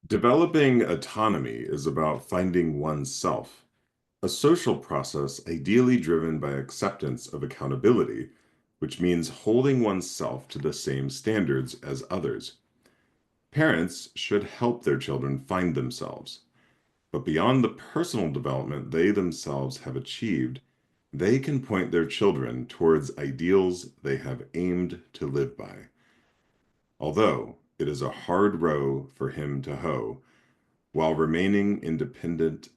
Developing autonomy is about finding oneself, a social process ideally driven by acceptance of accountability, which means holding oneself to the same standards as others. Parents should help their children find themselves, but beyond the personal development they themselves have achieved, they can point their children towards ideals they have aimed to live by. Although it is a hard row for him to hoe, while remaining interdependent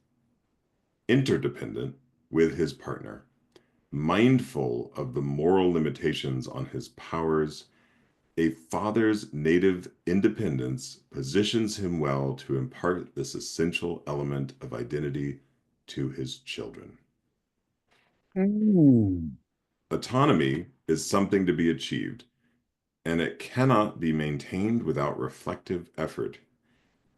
with his partner, mindful of the moral limitations on his powers. A father's native independence positions him well to impart this essential element of identity to his children. Mm. Autonomy is something to be achieved, and it cannot be maintained without reflective effort.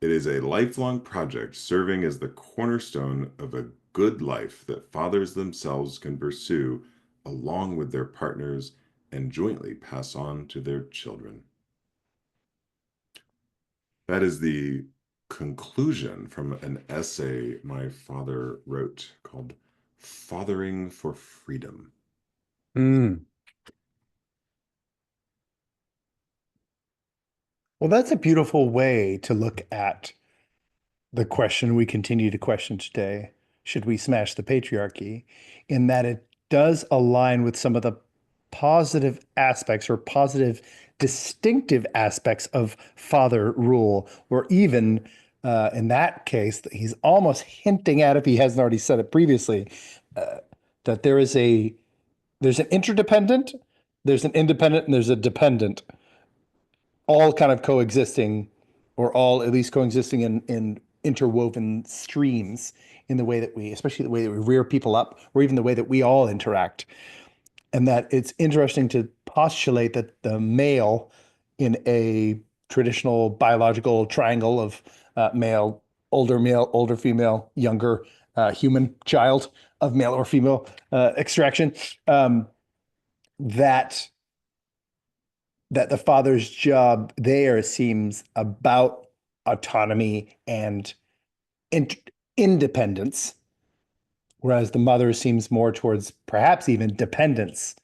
It is a lifelong project serving as the cornerstone of a good life that fathers themselves can pursue along with their partners and jointly pass on to their children. That is the conclusion from an essay my father wrote called Fathering for Freedom. Mm. Well, that's a beautiful way to look at the question we continue to question today. Should we smash the patriarchy? In that it does align with some of the positive aspects or positive distinctive aspects of father rule, or even in that case, he's almost hinting at, if he hasn't already said it previously, uh, that there's an interdependent, there's an independent, and there's a dependent, all kind of coexisting, or all at least coexisting in interwoven streams in the way that we, especially the way that we rear people up, or even the way that we all interact. And that it's interesting to postulate that the male in a traditional biological triangle of male, older female, younger human child of male or female extraction, um, that that the father's job there seems about autonomy and in independence, whereas the mother seems more towards perhaps even dependence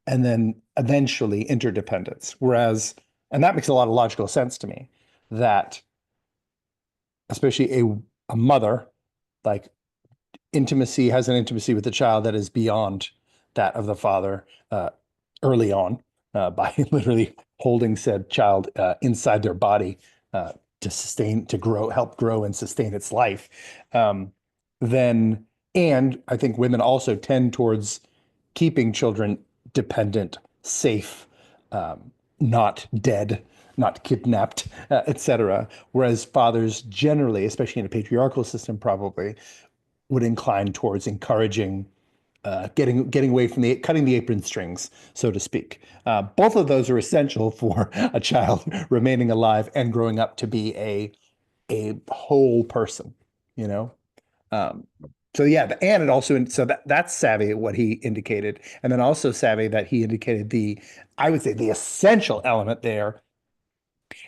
and then eventually interdependence. Whereas, and that makes a lot of logical sense to me, that especially a mother, like intimacy, has an intimacy with the child that is beyond that of the father early on, by literally holding said child inside their body uh, to sustain, to grow, help grow and sustain its life. Um, then, and I think women also tend towards keeping children dependent, safe, not dead, not kidnapped, etc. Whereas fathers generally, especially in a patriarchal system, probably would incline towards encouraging getting away from the cutting the apron strings, so to speak. Both of those are essential for a child remaining alive and growing up to be a whole person, you know. Um, so yeah, and it also, so that's savvy what he indicated, and then also savvy that he indicated the, I would say the essential element there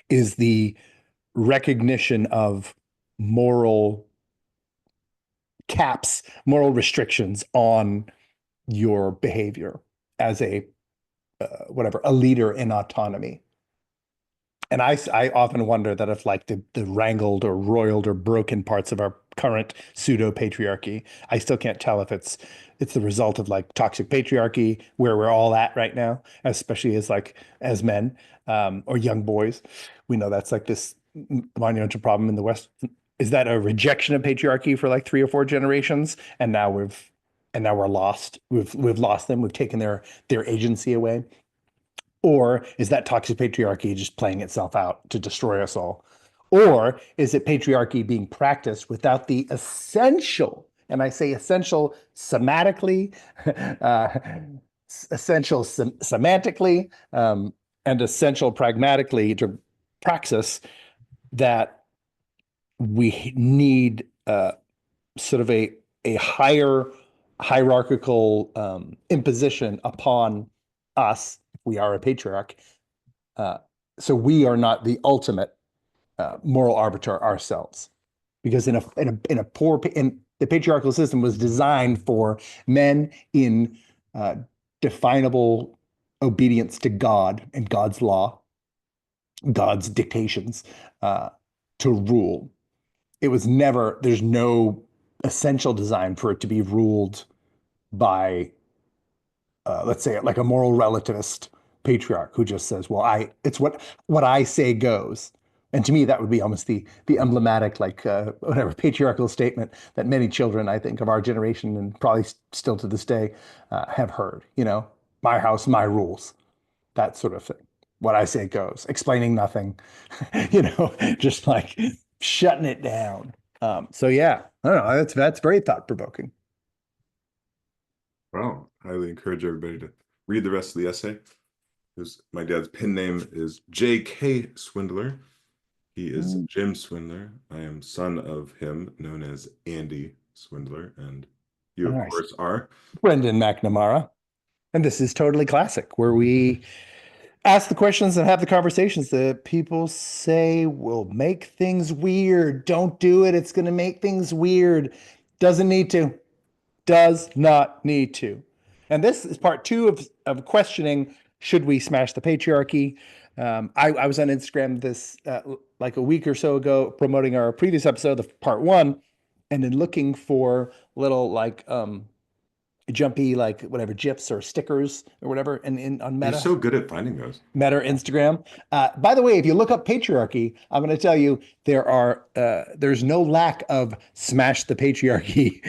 is the recognition of moral caps, moral restrictions on your behavior as a whatever, a leader in autonomy. And I often wonder that if like the wrangled or roiled or broken parts of our current pseudo patriarchy, I still can't tell if it's the result of like toxic patriarchy where we're all at right now, especially as like as men or young boys. We know that's like this monumental problem in the West. Is that a rejection of patriarchy for like 3 or 4 generations, and now we're lost. We've lost them. We've taken their agency away. Or is that toxic patriarchy just playing itself out to destroy us all? Or is it patriarchy being practiced without the essential, and I say essential somatically, uh, essential semantically, and essential pragmatically to praxis, that we need sort of a higher hierarchical imposition upon us if we are a patriarch. Uh, so we are not the ultimate. moral arbiter ourselves. Because in the patriarchal system was designed for men in uh, definable obedience to God and God's law, God's dictations, uh, to rule. It was never, there's no essential design for it to be ruled by, let's say, like a moral relativist patriarch who just says, "Well, it's what I say goes." And to me, that would be almost the emblematic, like whatever patriarchal statement that many children, I think, of our generation and probably still to this day, have heard. My house, my rules, that sort of thing. What I say goes, explaining nothing, just like shutting it down. So yeah, I don't know. That's very thought provoking. Wow. Highly encourage everybody to read the rest of the essay. My dad's pen name is J.K. Swindler. He is Mm, Jim Swindler. I am son of him, known as Andy Swindler, and you, of nice. course, are. Brendan McNamara. And this is totally classic, where we ask the questions and have the conversations that people say will make things weird. Don't do it. It's going to make things weird. Doesn't need to. Does not need to. And this is part two of questioning, should we smash the patriarchy? I was on Instagram this like a week or so ago promoting our previous episode of part one, and then looking for little like jumpy like whatever gifs or stickers or whatever and on You're Meta so good at finding those. Meta or Instagram. By the way, if you look up patriarchy, I'm going to tell you there's no lack of smash the patriarchy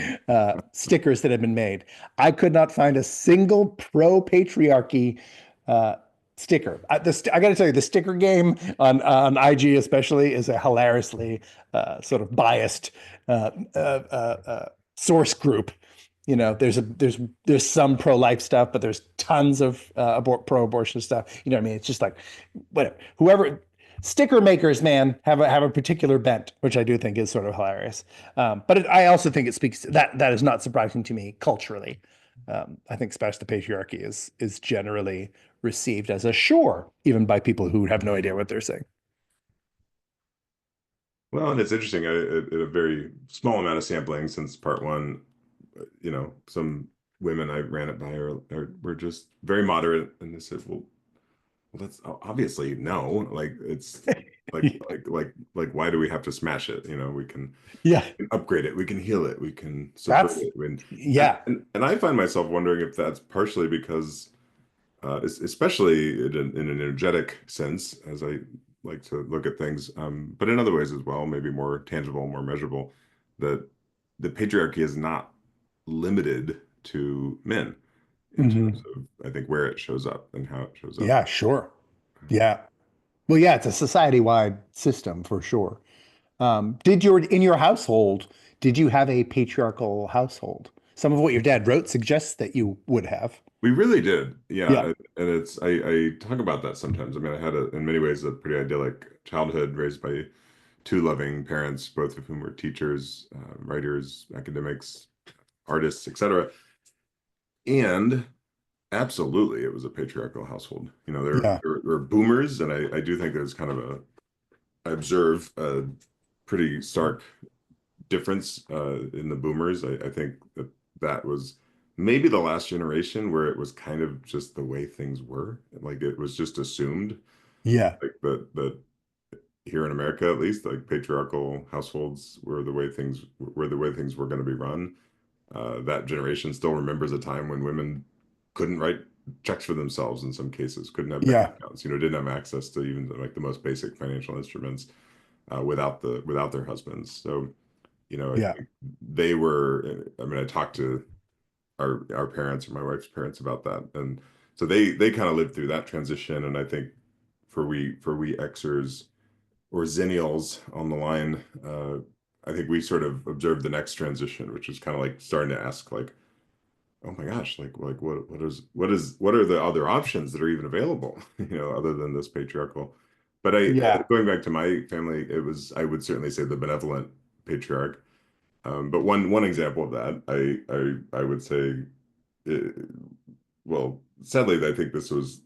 stickers that have been made. I could not find a single pro patriarchy uh, sticker. I got to tell you, the sticker game on IG especially is a hilariously sort of biased source group. There's some pro-life stuff, but there's tons of pro-abortion stuff. You know what I mean? It's just like whatever. Whoever sticker makers, man, have a particular bent, which I do think is sort of hilarious. I also think it speaks to that is not surprising to me culturally. I think smash the patriarchy is generally received as a sure, even by people who have no idea what they're saying. Well, and it's interesting, a very small amount of sampling since part one, some women I ran it by were just very moderate, and they said, well, that's obviously no. Like it's why do we have to smash it? Yeah, We can upgrade it, we can heal it, we can subvert that's it. And, yeah, and I find myself wondering if that's partially because, especially in an energetic sense, as I like to look at things, but in other ways as well, maybe more tangible, more measurable, that the patriarchy is not limited to men in terms hmm of, I think, where it shows up and how it shows up. yeah, sure, yeah. Well, yeah, it's a society-wide system for sure. In your household, did you have a patriarchal household? Some of what your dad wrote suggests that you would have. We really did. Yeah. Yeah. And I talk about that sometimes. I mean, I had in many ways, a pretty idyllic childhood raised by two loving parents, both of whom were teachers, writers, academics, artists, etc. And absolutely, it was a patriarchal household. Yeah. There were boomers, and I do think there's kind of I observe a pretty stark difference in the boomers. I think that was maybe the last generation where it was kind of just the way things were. Like it was just assumed, Yeah. like that here in America at least, like patriarchal households were the way things were going to be run. That generation still remembers a time when women couldn't write checks for themselves in some cases, couldn't have bank Yeah. accounts, didn't have access to even like the most basic financial instruments without their husbands. So, I Yeah. think they were. I mean, I talked to our parents or my wife's parents about that, and so they kind of lived through that transition. And I think for we Xers or Zennials on the line, I think we sort of observed the next transition, which is kind of like starting to ask like, oh my gosh, like what are the other options that are even available, other than this patriarchal. But Yeah. going back to my family, I would certainly say the benevolent patriarch. But one example of that, I would say, uh, well, sadly, I think this was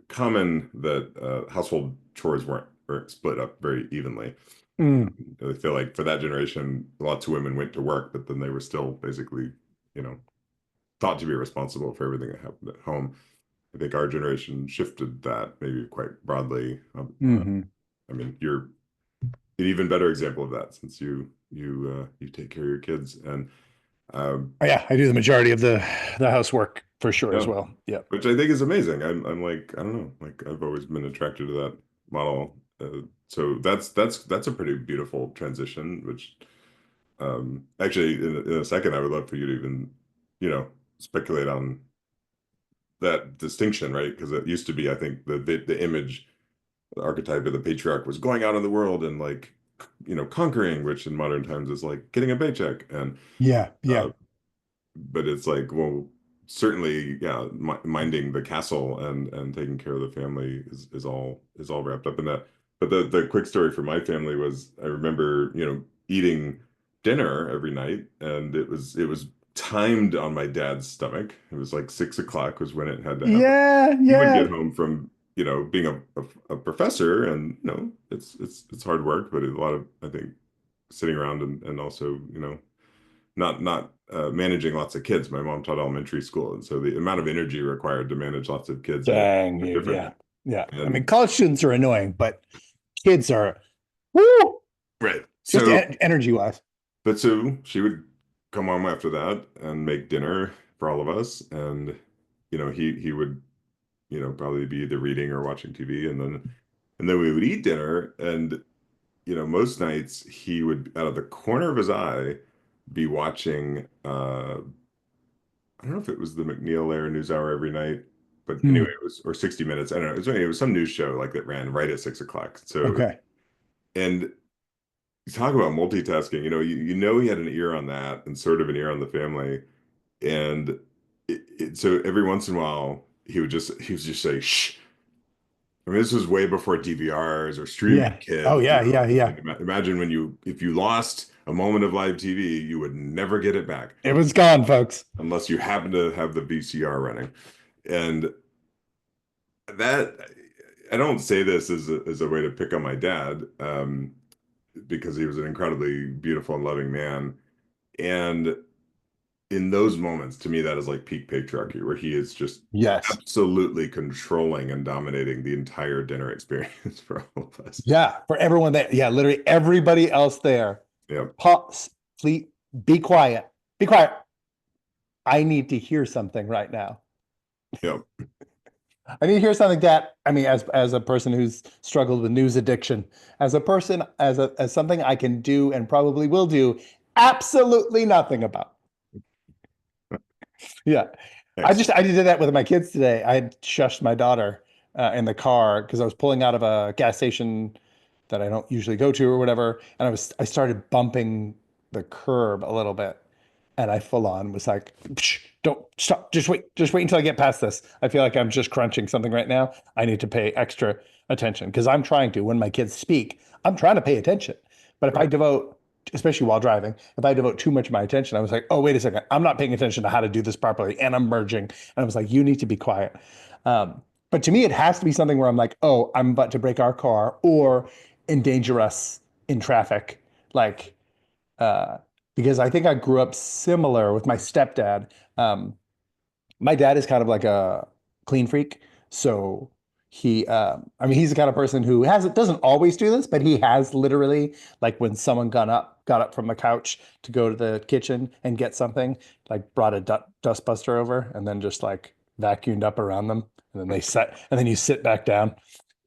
common that household chores weren't or split up very evenly. Mm. I feel like for that generation, lots of women went to work, but then they were still basically, you know, thought to be responsible for everything that happened at home. I think our generation shifted that maybe quite broadly. Hmm. I mean, you're an even better example of that since you take care of your kids and um, Yeah, I do the majority of the housework for sure as yeah, well. Yeah. which I think is amazing. I'm like I don't know, like I've always been attracted to that model. So that's a pretty beautiful transition. Which actually in a second I would love for you to even speculate on that distinction, right? Because it used to be I think the image, the archetype of the patriarch was going out in the world and like conquering, which in modern times is like getting a paycheck and Yeah. uh, Yeah. but it's like, well, certainly, yeah, minding the castle and taking care of the family is all wrapped up in that. But the quick story for my family was I remember, eating dinner every night, and it was timed on my dad's stomach. It was like 6 o'clock was when it had to happen. Yeah. He would get Yeah. home from, being a professor, and it's hard work, but a lot of I think sitting around and also not managing lots of kids. My mom taught elementary school, and so the amount of energy required to manage lots of kids is Dang, dude. different. Yeah. Yeah. I mean, And college students are annoying, but kids are, woo, right, just so energy wise. but so she would come home after that and make dinner for all of us, and he would probably be either reading or watching TV, and then we would eat dinner, and most nights he would out of the corner of his eye be watching I don't know if it was the McNeil Lehrer News Hour every night, but anyway, Hmm. it was or 60 Minutes. I don't know. It was some news show like that ran right at 6 o'clock. So Okay. and you talk about multitasking. You know he had an ear on that and sort of an ear on the family, and so every once in a while he was just say shh. I mean, this was way before DVRs or streaming Yeah. Oh, kids. yeah. Yeah. Yeah. Like imagine if you lost a moment of live TV, you would never get it back It was gone, folks. unless you happen to have the VCR running. And that I don't say this as a way to pick on my dad, because he was an incredibly beautiful and loving man. And in those moments, to me, that is like peak patriarchy, where he is just Yes. absolutely controlling and dominating the entire dinner experience for all of us. Yeah. For everyone there. Yeah. Literally everybody else there. Yep, Pause. Please be quiet. Be quiet. I need to hear something right now. yep, I need to hear something that, I mean, as a person who's struggled with news addiction, as a person, as something I can do and probably will do absolutely nothing about. Yeah. excellent. I did that with my kids today. I had shushed my daughter in the car because I was pulling out of a gas station that I don't usually go to or whatever, and I started bumping the curb a little bit, and I full on was like, "Psh, don't stop, just wait until I get past this. I feel like I'm just crunching something right now. I need to pay extra attention because I'm trying to, when my kids speak, I'm trying to pay attention. But if I Right. devote, especially while driving, if I devote too much of my attention, I was like, oh, wait a second, I'm not paying attention to how to do this properly, and I'm merging. And I was like, you need to be quiet. But to me, it has to be something where I'm like, oh, I'm about to break our car or endanger us in traffic. Like, uh, because I think I grew up similar with my stepdad. Um, my dad is kind of like a clean freak. So I mean, he's the kind of person who doesn't always do this, but he has literally, like when someone got up from the couch to go to the kitchen and get something, like brought a dust buster over and then just like vacuumed up around them. And then and then you sit back down.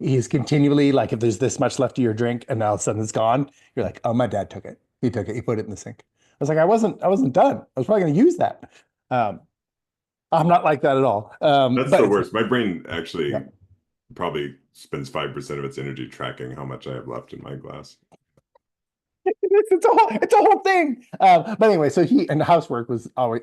He's continually like, if there's this much left of your drink and now all of a sudden it's gone, you're like, oh, my dad took it. He took it. He put it in the sink. I was like, I wasn't done. I was probably going to use that. Um, I'm not like that at all. That's But the it's worst. My brain yeah, actually probably spends 5% of its energy tracking how much I have left in my glass. it's a whole thing. But anyway, so housework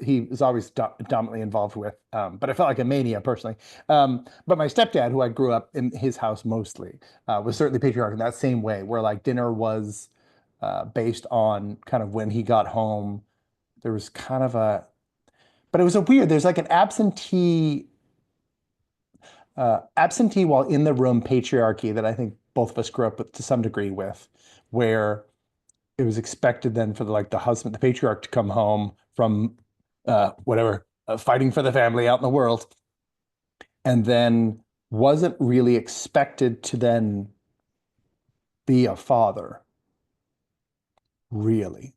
he was always dominantly involved with. But I felt like a mania personally. But my stepdad, who I grew up in his house mostly, was certainly patriarchal in that same way, where like dinner was based on kind of when he got home. There was but it was a weird. There's like an absentee absentee while in the room patriarchy that I think both of us grew up with to some degree with, where it was expected then for the husband, the patriarch to come home from whatever fighting for the family out in the world, and then wasn't really expected to then be a father, really.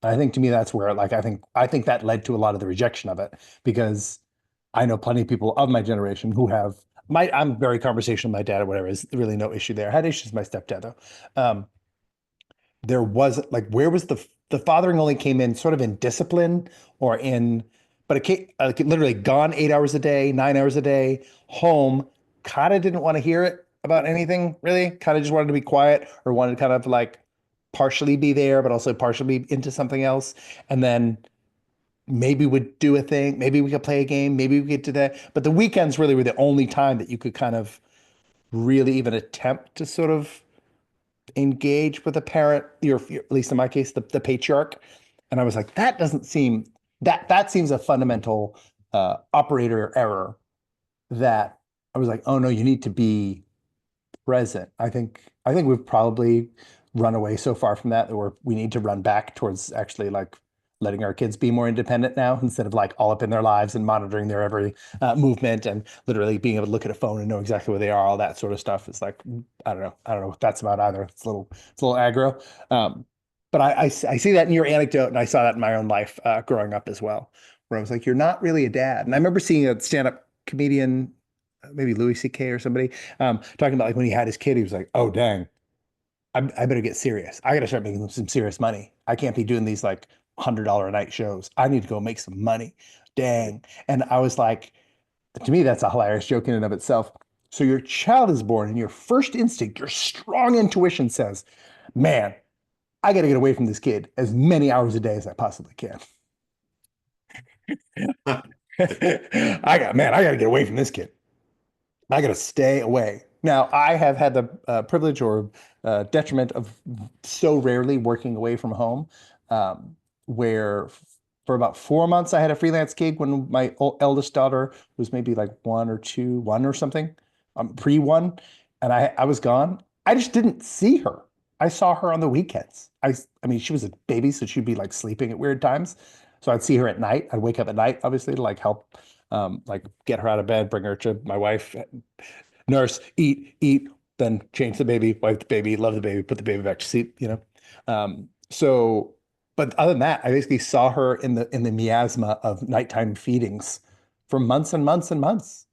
I think to me that's where I think that led to a lot of the rejection of it because I know plenty of people of my generation who have I'm very conversational with my dad or whatever. Is really no issue there. I had issues with my stepdad though. There wasn't like where was the fathering only came in sort of in discipline or in but it came like literally gone 8 hours a day, 9 hours a day, home, kind of didn't want to hear it about anything really, kind of just wanted to be quiet or wanted to kind of like partially be there, but also partially be into something else. And then maybe would do a thing, maybe we could play a game, maybe we could do that. But the weekends really were the only time that you could kind of really even attempt to sort of engage with a parent, at least in my case, the patriarch. And I was like, that doesn't seem that seems a fundamental operator error that I was like, oh no, you need to be present. I think we've probably run away so far from that we need to run back towards actually like letting our kids be more independent now instead of like all up in their lives and monitoring their every movement and literally being able to look at a phone and know exactly where they are. All that sort of stuff is like I don't know what that's about either. It's a little aggro. But I see that in your anecdote and I saw that in my own life growing up as well, where I was like, you're not really a dad. And I remember seeing a stand-up comedian, maybe Louis C.K. or somebody, talking about like when he had his kid, he was like, "Oh dang, I better get serious. I got to start making some serious money. I can't be doing these like $100 a night shows. I need to go make some money." Dang. And I was like, to me, that's a hilarious joke in and of itself. So your child is born, and your first instinct, your strong intuition says, "Man, I got to get away from this kid as many hours a day as I possibly can." I got to get away from this kid. I got to stay away. Now, I have had the privilege or detriment of so rarely working away from home, where for about 4 months I had a freelance gig when my eldest daughter was maybe like one or something, pre one, and I was gone. I just didn't see her. I saw her on the weekends. I mean, she was a baby, so she'd be like sleeping at weird times. So I'd see her at night. I'd wake up at night, obviously, to like help like get her out of bed, bring her to my wife, nurse, eat, then change the baby, wipe the baby, love the baby, put the baby back to sleep. So, but other than that, I basically saw her in the miasma of nighttime feedings for months and months and months.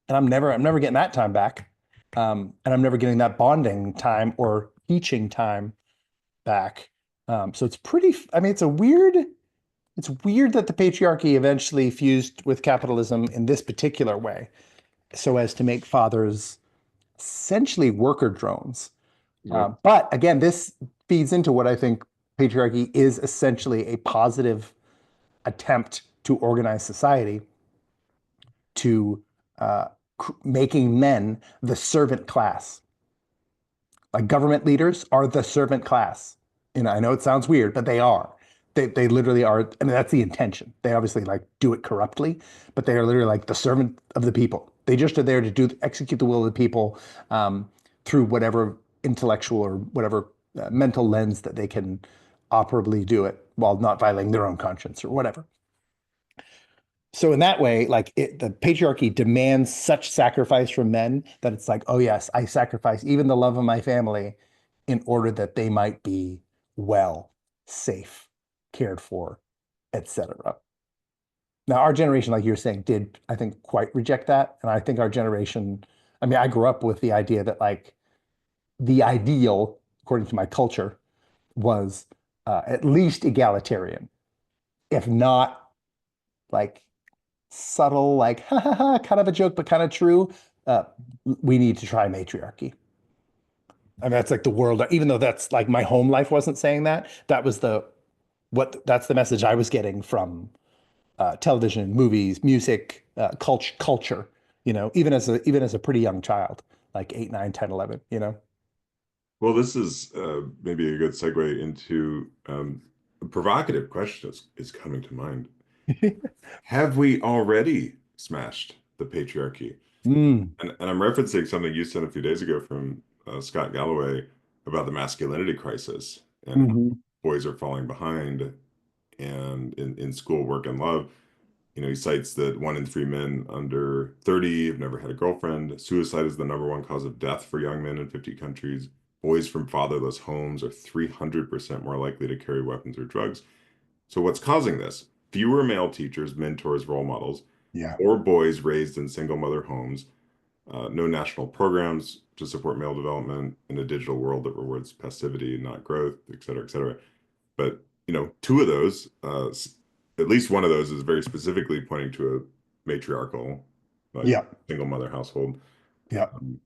And I'm never getting that time back. And I'm never getting that bonding time or teaching time back. So I mean, it's weird that the patriarchy eventually fused with capitalism in this particular way, so as to make fathers essentially worker drones. Yep. But again, this feeds into what I think patriarchy is essentially a positive attempt to organize society to making men the servant class. Like government leaders are the servant class. I know it sounds weird, but they are. They literally are. I mean, that's the intention. They obviously like do it corruptly, but they are literally like the servant of the people. They just are there to execute the will of the people through whatever intellectual or whatever mental lens that they can operably do it while not violating their own conscience or whatever. So in that way, the patriarchy demands such sacrifice from men that it's like, oh yes, I sacrifice even the love of my family in order that they might be well, safe, cared for, etc. Now, our generation, like you were saying, did I think quite reject that, and I think our generation. I mean, I grew up with the idea that like the ideal, according to my culture, was at least egalitarian, if not like subtle, like ha ha ha, kind of a joke, but kind of true. Uh, we need to try matriarchy. I mean, that's like the world, even though that's like my home life wasn't saying that. That's the message I was getting from television, movies, music, culture. Even as a pretty young child, like 8, 9, 10, 11. Well, this is maybe a good segue into a provocative question is coming to mind. Have we already smashed the patriarchy? Mm. And I'm referencing something you sent a few days ago from Scott Galloway about the masculinity crisis and how Hmm. boys are falling behind and in school, work, and love. He cites that 1 in 3 men under 30 have never had a girlfriend. Suicide is the number one cause of death for young men in 50 countries. Boys from fatherless homes are 300% more likely to carry weapons or drugs. So, what's causing this? Fewer male teachers, mentors, role models, Yeah. more boys raised in single mother homes, no national programs to support male development in a digital world that rewards passivity, not growth, et cetera, et cetera. But two of those, at least one of those, is very specifically pointing to a matriarchal, like Yeah. single mother household. Yeah. Um,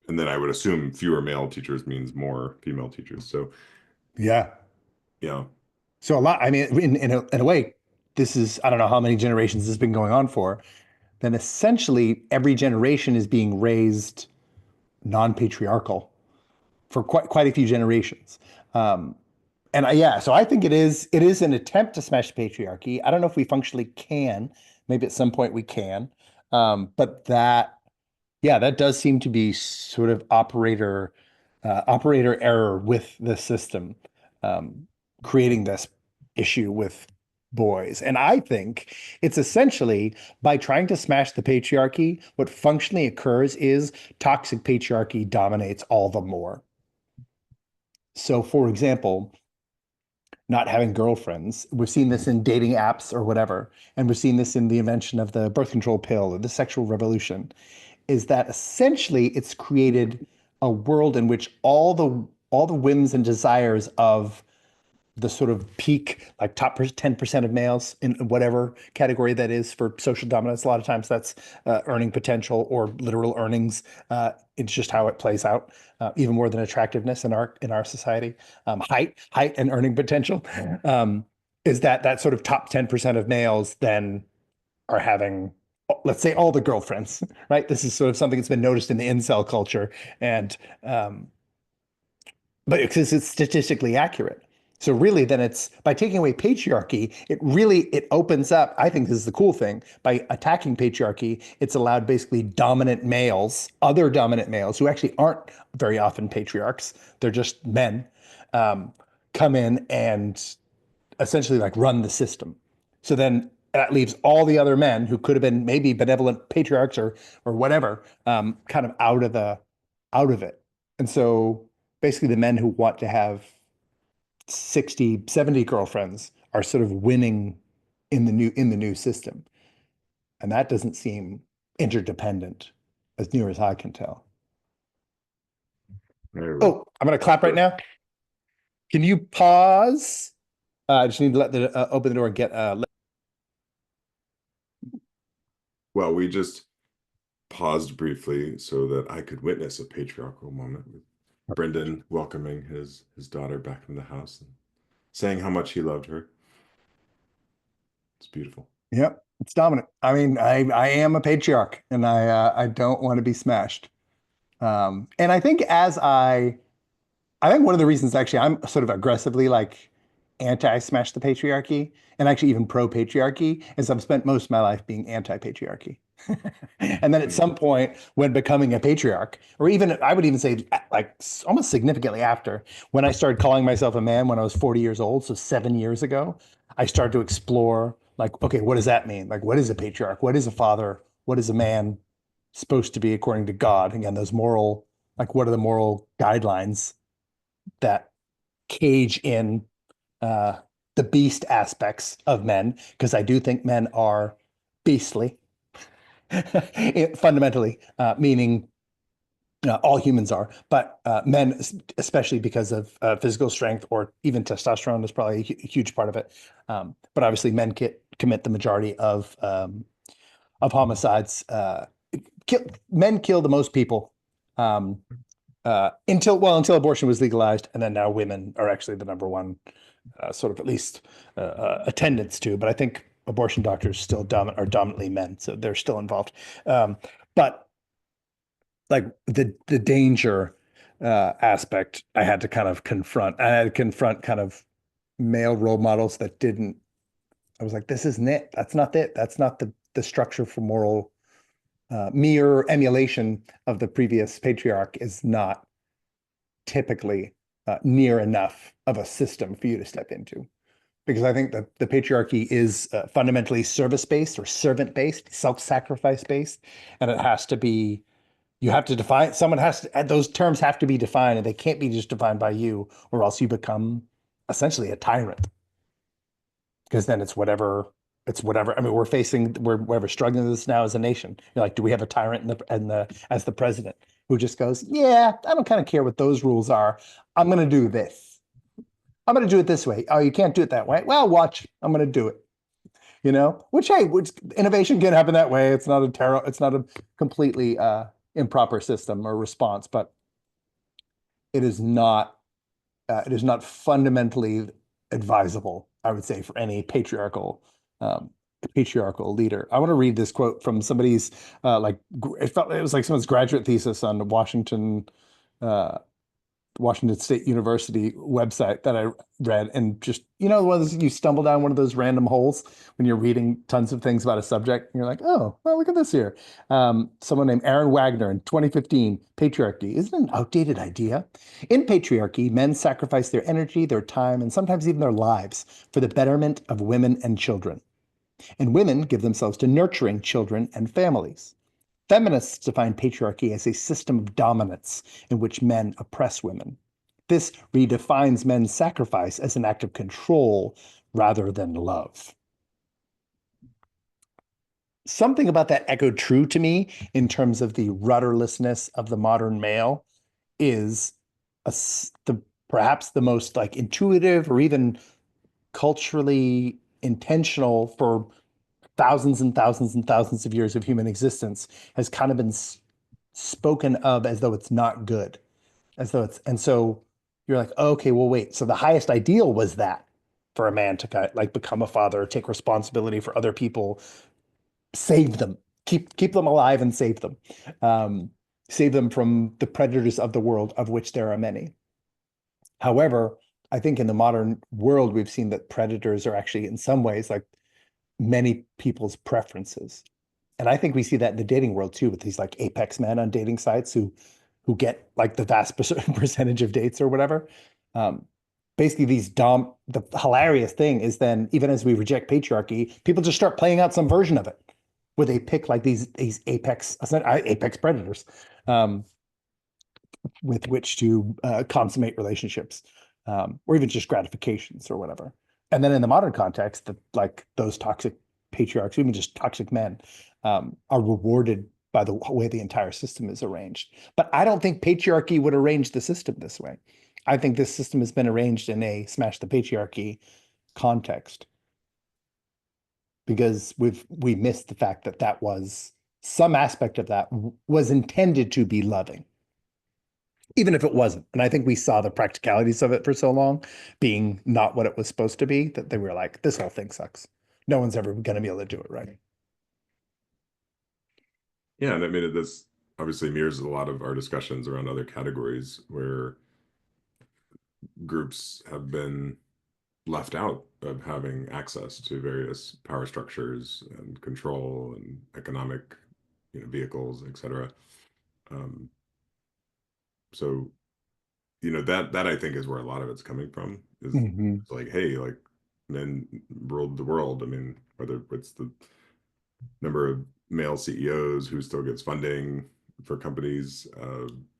and then I would assume fewer male teachers means more female teachers. So Yeah. yeah, So a lot, I mean, in a way, this is, I don't know how many generations this has been going on for, then essentially every generation is being raised non-patriarchal for quite a few generations. Um, yeah, so I think it is an attempt to smash patriarchy. I don't know if we functionally can. Maybe at some point we can. But yeah, that does seem to be sort of operator error with the system, um, creating this issue with boys. And I think it's essentially by trying to smash the patriarchy, what functionally occurs is toxic patriarchy dominates all the more. So, for example, not having girlfriends. We've seen this in dating apps or whatever, and we've seen this in the invention of the birth control pill or the sexual revolution, is that essentially it's created a world in which all the whims and desires of the sort of peak, like top 10% of males in whatever category that is for social dominance. A lot of times that's earning potential or literal earnings. It's just how it plays out, even more than attractiveness in our society. Height, and earning potential is that sort of top 10% of males then are having, let's say, all the girlfriends, right? This is sort of something that's been noticed in the incel culture, and but because it's statistically accurate. So really, then it's by taking away patriarchy, it opens up. I think this is the cool thing. By attacking patriarchy, it's allowed basically dominant males, other dominant males who actually aren't very often patriarchs. They're just men, um, come in and essentially like run the system. So then that leaves all the other men who could have been maybe benevolent patriarchs or whatever, kind of out of it. And so basically the men who want to have 60, 70 girlfriends are sort of winning in the new system. And that doesn't seem interdependent as near as I can tell. there we Oh, I'm gonna clap right now. Can you pause? I just need to let the open the door and get Well, we just paused briefly so that I could witness a patriarchal moment with Brendan welcoming his daughter back from the house and saying how much he loved her. It's beautiful. Yep, it's dominant. I mean, I am a patriarch, and I don't want to be smashed. And I think one of the reasons actually I'm sort of aggressively like anti-smash the patriarchy and actually even pro-patriarchy is I've spent most of my life being anti-patriarchy. And then at Mm. some point when becoming a patriarch, or even I would even say like almost significantly after, when I started calling myself a man when I was 40 years old, so 7 years ago, I started to explore like, okay, what does that mean? Like, what is a patriarch? What is a father? What is a man supposed to be according to God? Again, those moral, like, what are the moral guidelines that cage in uh, the beast aspects of men? Because I do think men are beastly, fundamentally, meaning all humans are, but men, especially because of physical strength or even testosterone, is probably a huge part of it. But obviously, men commit the majority of homicides. Men kill the most people um, until abortion was legalized, and then now women are actually the number one sort of at least attendance to. But I think abortion doctors still are dominantly men, so they're still involved. But like the danger aspect, I had to kind of confront. I had to confront kind of male role models that didn't. I was like, this isn't it. That's not it. That's not the structure for moral. mere emulation of the previous patriarch is not typically near enough of a system for you to step into. Because I think that the patriarchy is fundamentally service-based or servant-based, self-sacrifice-based, and it has to be, you have to define, someone has to, those terms have to be defined, and they can't be just defined by you, or else you become essentially a tyrant. Because then it's whatever. I mean, we're struggling with this now as a nation. You're like, do we have a tyrant as the president who just goes, yeah, I don't kind of care what those rules are. I'm going to do this. I'm going to do it this way. Oh, you can't do it that way. Well, watch. I'm going to do it. Which hey, innovation can happen that way. It's not a completely improper system or response, but it is not it is not fundamentally advisable, I would say, for any um, patriarchal leader. I want to read this quote from somebody's it was like someone's graduate thesis on the Washington State University website that I read, and just one of those, you stumble down one of those random holes when you're reading tons of things about a subject, and you're like, oh, well, look at this here. Someone named Aaron Wagner in 2015, Patriarchy isn't an outdated idea. In patriarchy, men sacrifice their energy, their time, and sometimes even their lives for the betterment of women and children. And women give themselves to nurturing children and families. Feminists define patriarchy as a system of dominance in which men oppress women. This redefines men's sacrifice as an act of control rather than love. Something about that echoed true to me in terms of the rudderlessness of the modern male is the perhaps the most like intuitive or even culturally intentional for thousands and thousands and thousands of years of human existence has kind of been spoken of as though it's not good, as though it's, and so you're like, oh, okay, well, wait. So the highest ideal was that for a man to kind of like become a father, take responsibility for other people, save them, keep them alive and um, save them from the predators of the world, of which there are many. However, I think in the modern world, we've seen that predators are actually, in some ways, like many people's preferences. And I think we see that in the dating world too, with these like apex men on dating sites who get like the vast percentage of dates or whatever. Um, Basically, the hilarious thing is then even as we reject patriarchy, people just start playing out some version of it where they pick like these apex predators um, with which to consummate relationships, or even just gratifications or whatever. And then in the modern context, like those toxic patriarchs, even just toxic men, are rewarded by the way the entire system is arranged. But I don't think patriarchy would arrange the system this way. I think this system has been arranged in a smash the patriarchy context because we missed the fact that that was some aspect of that was intended to be loving, even if it wasn't. And I think we saw the practicalities of it for so long being not what it was supposed to be that they were like, this whole thing sucks. No one's ever going to be able to do it right. Yeah, and I mean, this obviously mirrors a lot of our discussions around other categories where groups have been left out of having access to various power structures and control and economic, vehicles, etc. Um, so, that I think is where a lot of it's coming from. Is Mhm. it's like, hey, like men ruled the world. I mean, whether it's the number of male CEOs who still gets funding for companies,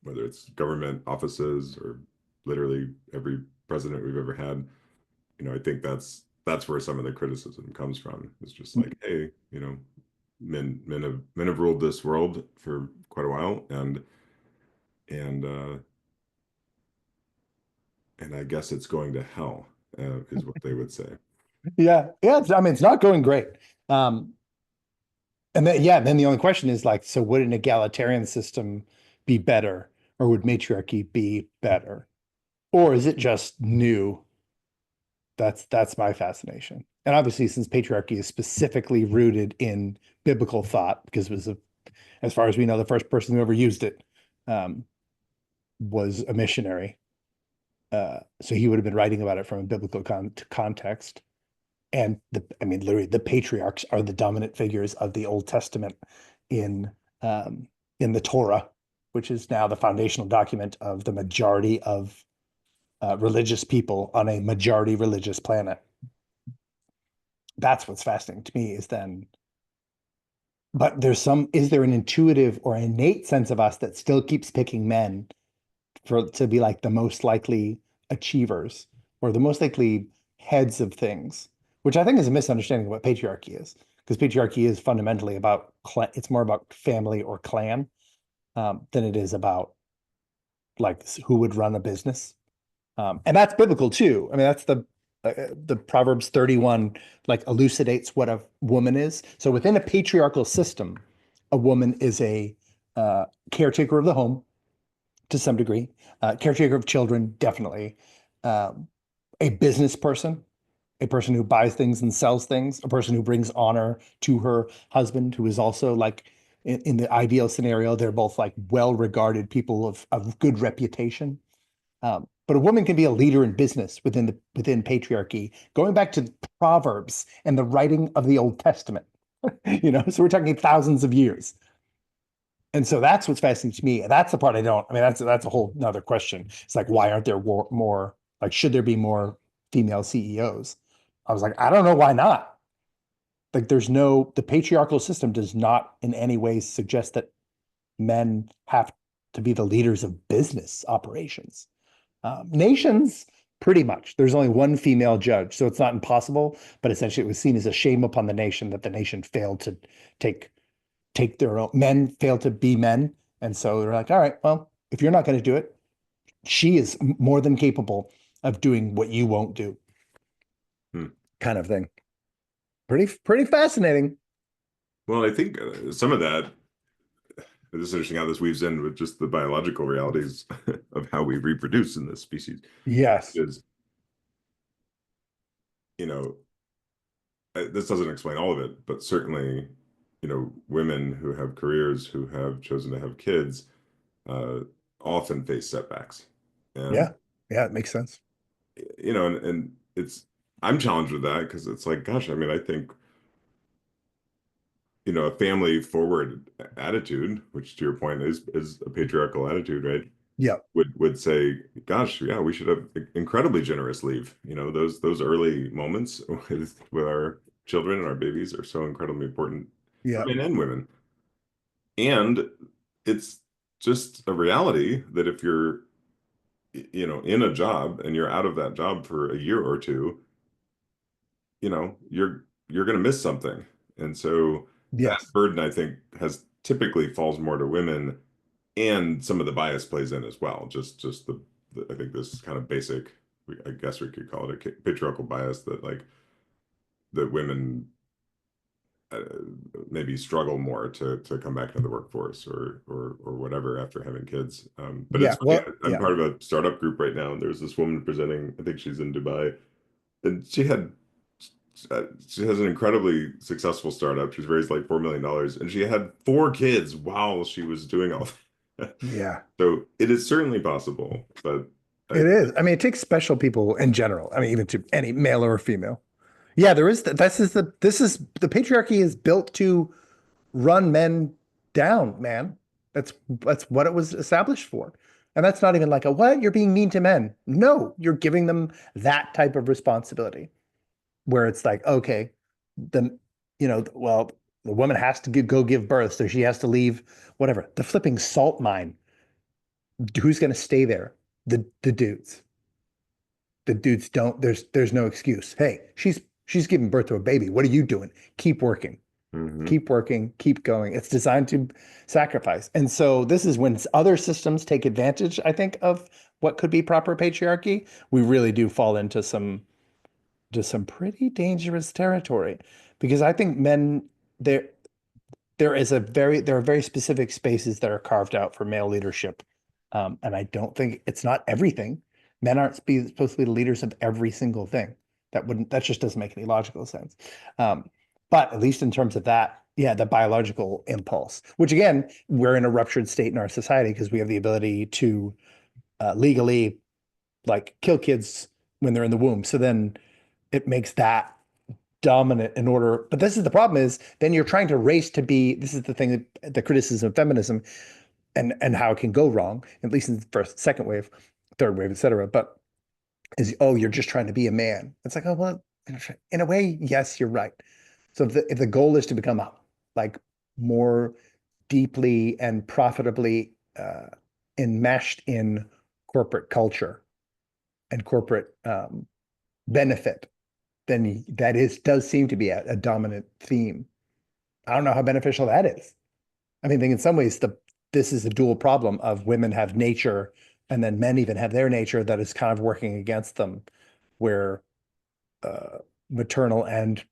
whether it's government offices or literally every president we've ever had. I think that's where some of the criticism comes from. It's just like, hey, men have ruled this world for quite a while, and and I guess it's going to hell, is what they would say. Yeah. Yeah. I mean, it's not going great. Um, and then, yeah, then the only question is like, so would an egalitarian system be better or would matriarchy be better? Or is it just new? That's my fascination. And obviously, since patriarchy is specifically rooted in biblical thought, because it was as far as we know, the first person who ever used it um, was a missionary. So he would have been writing about it from a biblical context. And I mean, literally, the patriarchs are the dominant figures of the Old Testament in um, in the Torah, which is now the foundational document of the majority of religious people on a majority religious planet. That's what's fascinating to me is then, but is there an intuitive or innate sense of us that still keeps picking men to be like the most likely achievers or the most likely heads of things, which I think is a misunderstanding of what patriarchy is, because patriarchy is fundamentally about it's more about family or clan than it is about like who would run a business. And that's biblical too. I mean, that's the Proverbs 31 like elucidates what a woman is. So within a patriarchal system, a woman is a caretaker of the home to some degree, caretaker of children, definitely, um, a business person, a person who buys things and sells things, a person who brings honor to her husband, who is also like in the ideal scenario, they're both like well-regarded people of good reputation. But a woman can be a leader in business within patriarchy, going back to Proverbs and the writing of the Old Testament. So we're talking thousands of years. And so that's what's fascinating to me. That's the part I don't. I mean, that's a whole nother question. It's like, why aren't there more like should there be more female CEOs? I was like, I don't know why not. Like, the patriarchal system does not in any way suggest that men have to be the leaders of business operations. Nations, pretty much. There's only one female judge, so it's not impossible, but essentially it was seen as a shame upon the nation that the nation failed to take take their own men failed to be men. And so they're like, all right, well, if you're not going to do it, she is more than capable of doing what you won't do, Hmm. kind of thing. Pretty fascinating. Well, I think some of that, it's interesting how this weaves in with just the biological realities of how we reproduce in this species. Yes. Is, you know, this doesn't explain all of it, but certainly, women who have careers, who have chosen to have kids, uh, often face setbacks. And, Yeah. Yeah, it makes sense. and I'm challenged with that because it's like, gosh, I mean, I think, a family forward attitude, which to your point is a patriarchal attitude, right? Yeah. Would say, gosh, yeah, we should have incredibly generous leave. Those early moments with our children and our babies are so incredibly important for Yeah. men and women. And it's just a reality that if you're, in a job and you're out of that job for a year or two, you're going to miss something. And so that Yes. burden, I think, has typically falls more to women, and some of the bias plays in as well. Just I think this kind of basic, I guess we could call it a patriarchal bias that like that women uh, maybe struggle more to come back into the workforce or whatever after having kids. But it's Yeah. funny, Well, I'm yeah. part of a startup group right now, and there's this woman presenting. I think she's in Dubai, and she has an incredibly successful startup. She's raised like $4 million, and she had four kids while she was doing all that. Yeah. So it is certainly possible, but I, It is. I mean, it takes special people in general. I mean, even to any male or female. Yeah, there is this is the patriarchy is built to run men down, man. That's what it was established for. And that's not even like a what? You're being mean to men. No, you're giving them that type of responsibility where it's like, okay, the well, the woman has to go give birth, so she has to leave whatever. The flipping salt mine. Who's going to stay there? The dudes. The dudes don't. There's no excuse. Hey, she's giving birth to a baby. What are you doing? Keep working. Mhm. Keep working, keep going. It's designed to sacrifice. And so this is when other systems take advantage, I think, of what could be proper patriarchy. We really do fall into some pretty dangerous territory because I think men there there are very specific spaces that are carved out for male leadership. And I don't think it's not everything. Men aren't supposed to be the leaders of every single thing. That just doesn't make any logical sense. But at least in terms of that, yeah, the biological impulse, which again, we're in a ruptured state in our society because we have the ability to legally like kill kids when they're in the womb. So then it makes that dominant in order. But this is the problem is then you're trying to race to be, this is the thing that the criticism of feminism and how it can go wrong, at least in the first, second wave, third wave, et cetera. But is, oh, you're just trying to be a man. It's like, oh, well, in a way, yes, you're right. So if the goal is to become like more deeply and profitably enmeshed in corporate culture and corporate benefit, then that is does seem to be a dominant theme. I don't know how beneficial that is. I mean, I think in some ways this is a dual problem of women have nature and then men even have their nature that is kind of working against them, where uh, maternal and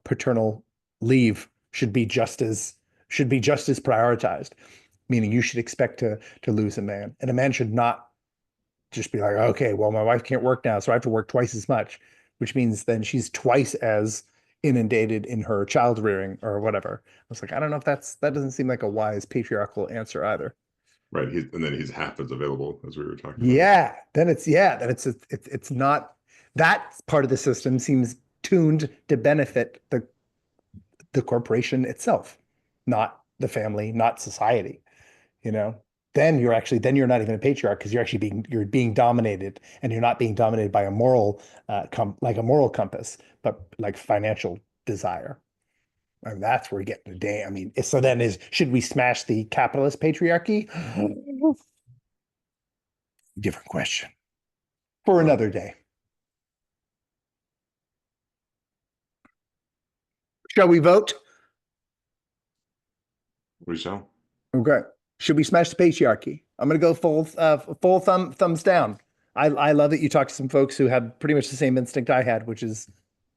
paternal leave should be just as prioritized. Meaning you should expect to lose a man, and a man should not just be like, okay, well, my wife can't work now, so I have to work twice as much, which means then she's twice as inundated in her child rearing or whatever. I was like, I don't know if that doesn't seem like a wise patriarchal answer either. Right. And then he's half as available as we were talking about. Then it's not that part of the system seems tuned to benefit the corporation itself, not the family, not society, you know. Then you're not even a patriarch because you're being dominated, and you're not being dominated by a moral like a moral compass, but like financial desire. And that's where we get to day. I mean, so then is should we smash the capitalist patriarchy? Different question for Well, another day. Shall we vote? we shall. Okay. Should we smash the patriarchy? I'm gonna go full thumbs down. I love that you talked to some folks who had pretty much the same instinct I had, which is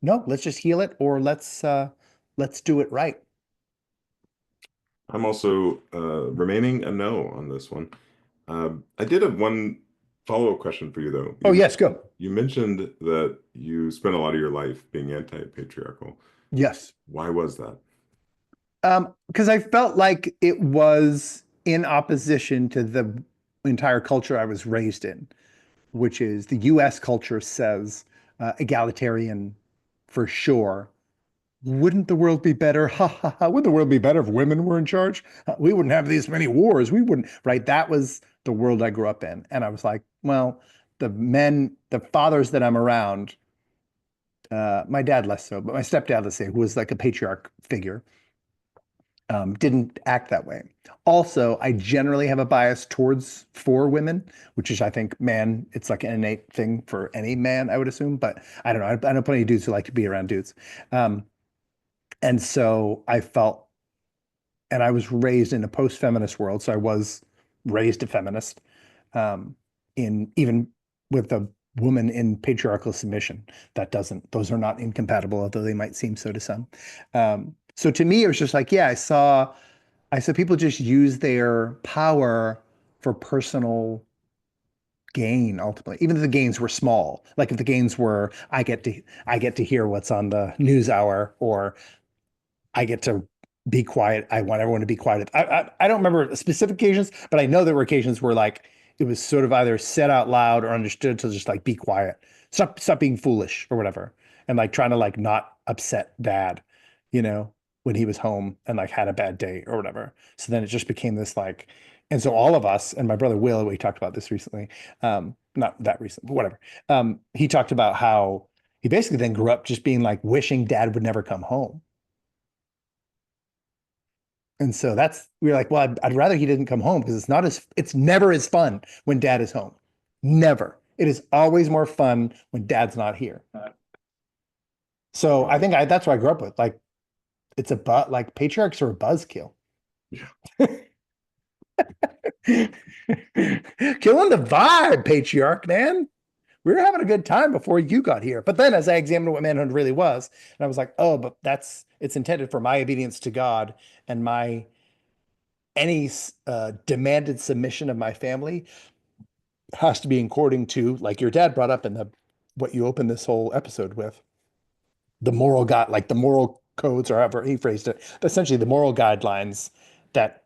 no, let's just heal it or let's do it right. I'm also remaining a no on this one. I did have one follow-up question for you, though. Oh yes, go. You mentioned that you spent a lot of your life being anti-patriarchal. Yes. Why was that? Because I felt like it was in opposition to the entire culture I was raised in, which is the US culture says egalitarian for sure. Wouldn't the world be better? Ha ha ha. Would the world be better if women were in charge? We wouldn't have these many wars. We wouldn't, right? That was the world I grew up in. And I was like, well, the fathers that I'm around, my dad less so, but my stepdad, let's say, who was like a patriarch figure, didn't act that way. Also, I generally have a bias towards for women, which is, I think, man, it's like an innate thing for any man, I would assume. But I don't know. I know plenty of dudes who like to be around dudes. Um, and so I felt, and I was raised in a post-feminist world, so I was raised a feminist, in even with a woman in patriarchal submission. Those are not incompatible, although they might seem so to some. So to me, it was just like, yeah, I saw people just use their power for personal gain ultimately, even if the gains were small. Like if the gains were, I get to hear what's on the news hour, or I get to be quiet. I want everyone to be quiet. I don't remember specific occasions, but I know there were occasions where like it was sort of either said out loud or understood to just like be quiet, stop being foolish or whatever, and like trying to like not upset dad, you know, when he was home and like had a bad day or whatever. So then it just became this like, and so all of us and my brother Will, we talked about this recently, not that recent, but whatever. He talked about how he basically then grew up just being like wishing dad would never come home. And so we were like, well, I'd rather he didn't come home because it's never as fun when dad is home. Never. It is always more fun when dad's not here. So I Wow. think that's what I grew up with. Like like patriarchs are a buzzkill. Yeah. Killing the vibe, patriarch, man. We were having a good time before you got here. But then as I examined what manhood really was, and I was like, oh, but it's intended for my obedience to God and my any demanded submission of my family has to be according to, like your dad brought up in the what you opened this whole episode with, the moral god, like the moral codes, or however he phrased it, essentially the moral guidelines that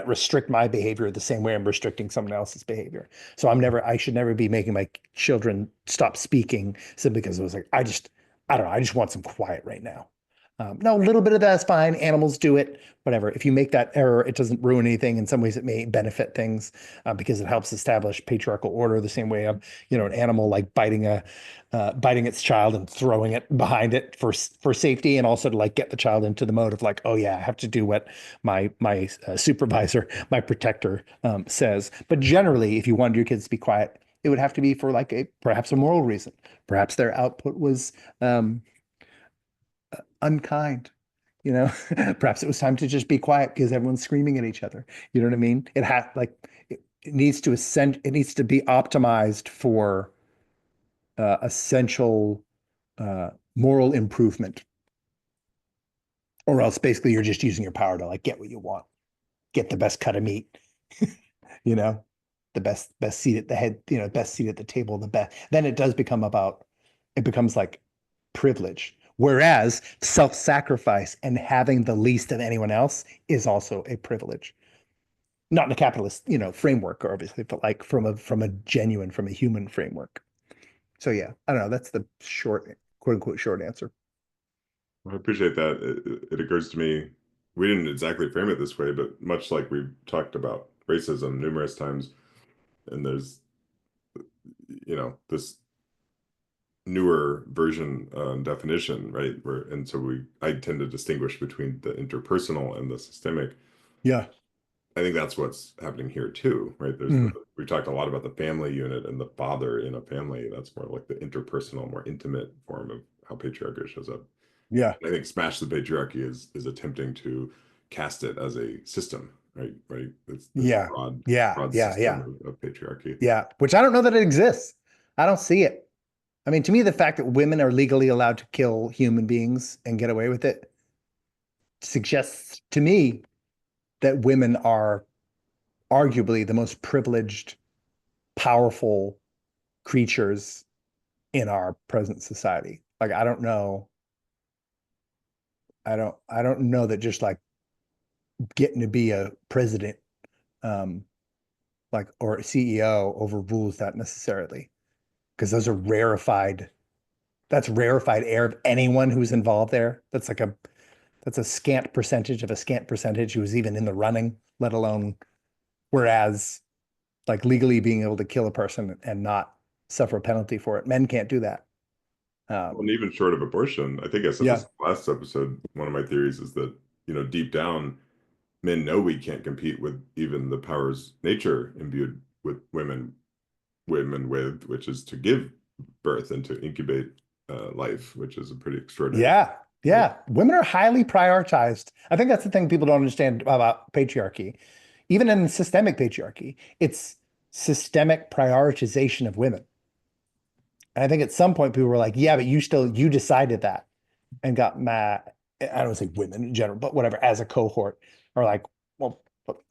restrict my behavior the same way I'm restricting someone else's behavior. So I should never be making my children stop speaking simply because it was like, I don't know. I just want some quiet right now. No, a little bit of that's fine. Animals do it, whatever. If you make that error, it doesn't ruin anything. In some ways, it may benefit things because it helps establish patriarchal order. The same way of, an animal like biting its child and throwing it behind it for safety, and also to like get the child into the mode of like, oh yeah, I have to do what my supervisor, my protector says. But generally, if you wanted your kids to be quiet, it would have to be for like a perhaps a moral reason. Perhaps their output was um, unkind. Perhaps it was time to just be quiet because everyone's screaming at each other. You know what I mean? It needs to ascend. It needs to be optimized for essential moral improvement, or else basically you're just using your power to like get what you want, get the best cut of meat, you know, the best seat at the head, best seat at the table, the best. Then it becomes like privilege. Whereas self-sacrifice and having the least of anyone else is also a privilege. Not in a capitalist, framework, obviously, but like from a human framework. So yeah, I don't know. That's the short, quote unquote, short answer. I appreciate that. It occurs to me, we didn't exactly frame it this way, but much like we've talked about racism numerous times, and there's, this newer version definition, right? And so I tend to distinguish between the interpersonal and the systemic. Yeah. I think that's what's happening here too, right? Mm, We talked a lot about the family unit and the father in a family. That's more like the interpersonal, more intimate form of how patriarchy shows up. yeah. I think Smash the Patriarchy is attempting to cast it as a system, right? Right. It's this Yeah. Yeah. broad Yeah. system Yeah. of patriarchy. Yeah. Which I don't know that it exists. I don't see it. I mean, to me, the fact that women are legally allowed to kill human beings and get away with it suggests to me that women are arguably the most privileged, powerful creatures in our present society. Like, I don't know. I don't know that just like getting to be a president, um, like or a CEO overrules that necessarily, because those are rarefied. That's rarefied air of anyone who's involved there. That's a scant percentage of a scant percentage who's even in the running, let alone whereas like legally being able to kill a person and not suffer a penalty for it. Men can't do that. Well, and Um, even short of abortion, I think I said yeah, this last episode. One of my theories is that, deep down, men know we can't compete with even the powers nature imbued with women with, which is to give birth and to incubate life, which is a pretty extraordinary, yeah, right? yeah. Women are highly prioritized. I think that's the thing people don't understand about patriarchy. Even in systemic patriarchy, it's systemic prioritization of women. And I think at some point people were like, yeah, but you decided that and got mad. I don't say women in general, but whatever, as a cohort, are like, well,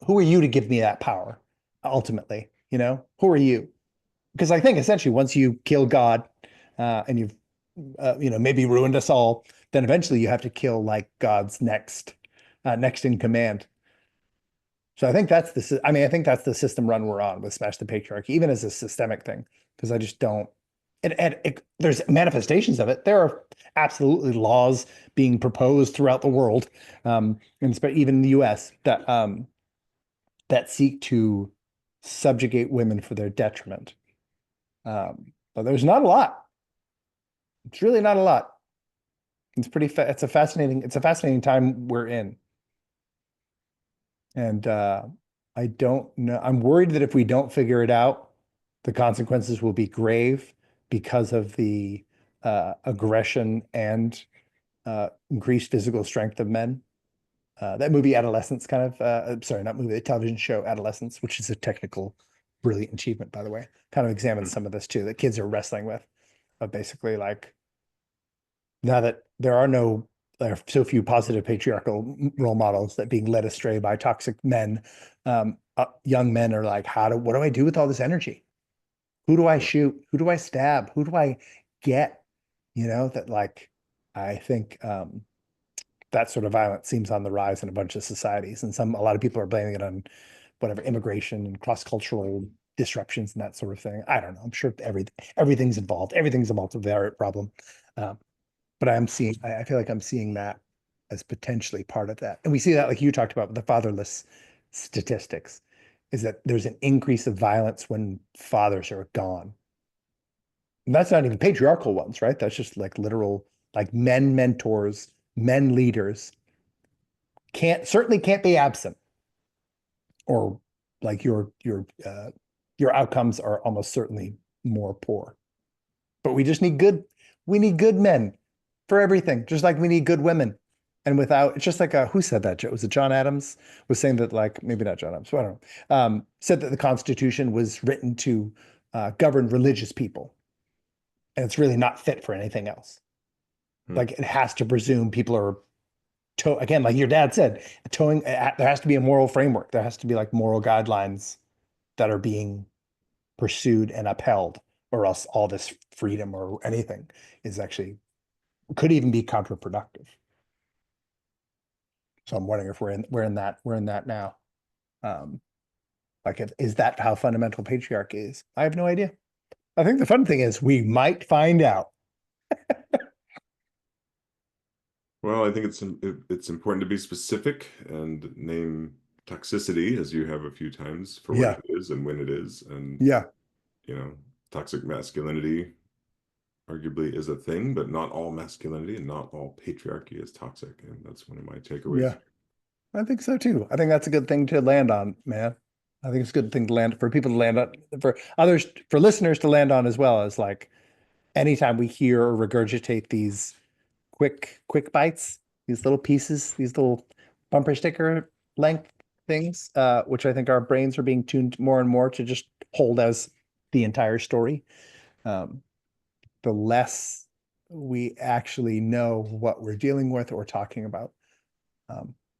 who are you to give me that power? Ultimately, who are you? Because I think essentially once you kill God, and you've, maybe ruined us all, then eventually you have to kill like God's next in command. So I think that's the system run we're on with Smash the Patriarchy, even as a systemic thing, because I just don't. There's manifestations of it. There are absolutely laws being proposed throughout the world, and even in the U.S. that seek to subjugate women for their detriment. But there's not a lot. It's really not a lot. It's a fascinating time we're in. And I don't know. I'm worried that if we don't figure it out, the consequences will be grave because of the aggression and increased physical strength of men. That movie Adolescence kind of, sorry, not movie, the television show Adolescence, which is a technical, brilliant achievement, by the way, kind of examines some of this too, that kids are wrestling with. Of basically like now that there are so few positive patriarchal role models that being led astray by toxic men, young men are like, what do I do with all this energy? Who do I shoot? Who do I stab? Who do I get? That like, I think that sort of violence seems on the rise in a bunch of societies, and a lot of people are blaming it on whatever immigration and cross-cultural disruptions and that sort of thing. I don't know. I'm sure everything's involved. Everything's a multivariate problem. Um, but I feel like I'm seeing that as potentially part of that. And we see that, like you talked about with the fatherless statistics, is that there's an increase of violence when fathers are gone. And that's not even patriarchal ones, right? That's just like literal, like men mentors, men leaders certainly can't be absent, or like your outcomes are almost certainly more poor. But we need good men for everything, just like we need good women. And without, it's just like who said that? Was it John Adams was saying that, like, maybe not John Adams, I don't know, said that the Constitution was written to govern religious people, and it's really not fit for anything else. Hmm. Like it has to presume people are again, like your dad said, there has to be a moral framework. There has to be like moral guidelines that are being pursued and upheld, or else all this freedom or anything is actually could even be counterproductive. So I'm wondering if we're in that now. Um, like, is that how fundamental patriarchy is? I have no idea. I think the fun thing is we might find out. Well, I think it's important to be specific and name toxicity, as you have a few times, for what Yeah, it is and when it is. And, yeah, you know, toxic masculinity arguably is a thing, but not all masculinity and not all patriarchy is toxic. And that's one of my takeaways. yeah. I think so too. I think that's a good thing to land on, man. I think it's a good thing to land for people to land on, for others, for listeners to land on as well, as like anytime we hear or regurgitate these quick bites, these little pieces, these little bumper sticker length things, which I think our brains are being tuned more and more to just hold as the entire story. Um, the less we actually know what we're dealing with or talking about,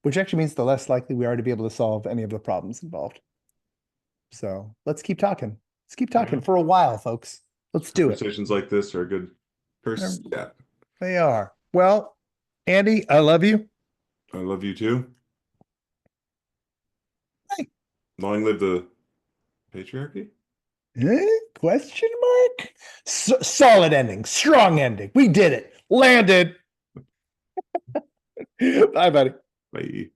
which actually means the less likely we are to be able to solve any of the problems involved. So let's keep talking. Let's keep talking Yeah. for a while, folks. Let's do it. Conversations like this are a good There first step. they are. Well, Andy, I love you. I love you too. Hey, Long live the patriarchy. question mark? Solid ending, strong ending. We did it. Landed. Bye, buddy. Bye.